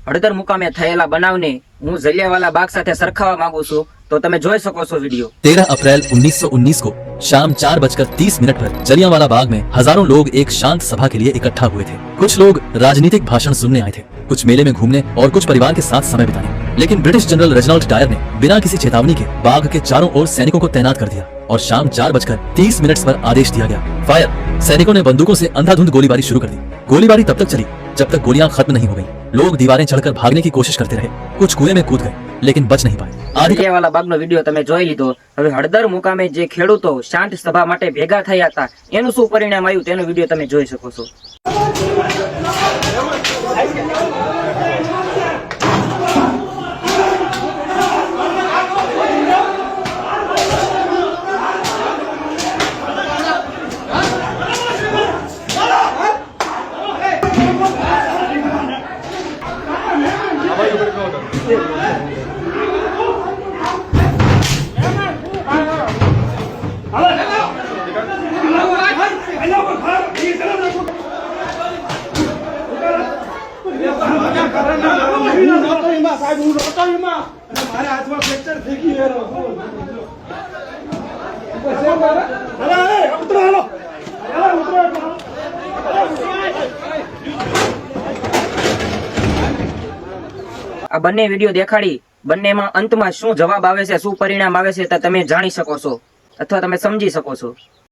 હળદર મુકામે થયેલા બનાવને હું જલિયાવાલા બાગ સાથે સરખાવવા માંગુ છું, તો તમે જોઈ શકો છો वीडियो। 13 अप्रैल 1919 को शाम 4:30 पर जलियांवाला बाग में हजारों लोग एक शांत सभा के लिए इकट्ठा हुए थे। कुछ लोग राजनीतिक भाषण सुनने आए थे, कुछ मेले में घूमने और कुछ परिवार के साथ समय बिताने। लेकिन ब्रिटिश जनरल रेजिनाल्ड डायर ने बिना किसी चेतावनी के बाग के चारों ओर सैनिकों को तैनात कर दिया और शाम 4:30 पर आदेश दिया गया, फायर। सैनिकों ने बंदूकों से अंधाधुंध गोलीबारी शुरू कर दी। गोलीबारी तब तक चली जब तक गोलियां खत्म नहीं हो गई। लोग दीवारें चढ़कर भागने की कोशिश करते रहे, कुछ कुएं में कूद गए लेकिन बच नहीं पाए। જલિયાવાલા બાગનો વિડીયો તમે જોઈ લીધો। હવે હળદર મુકામે જે ખેડૂતો શાંત સભા માટે ભેગા થયા હતા એનું શું પરિણામ આવ્યું તેનો વિડીયો તમે જોઈ શકો છો। આ બંને વિડીયો દેખાડી બંનેમાં અંતમાં શું જવાબ આવે છે, શું પરિણામ આવે છે તે તમે જાણી શકો છો અથવા તમે સમજી શકો છો।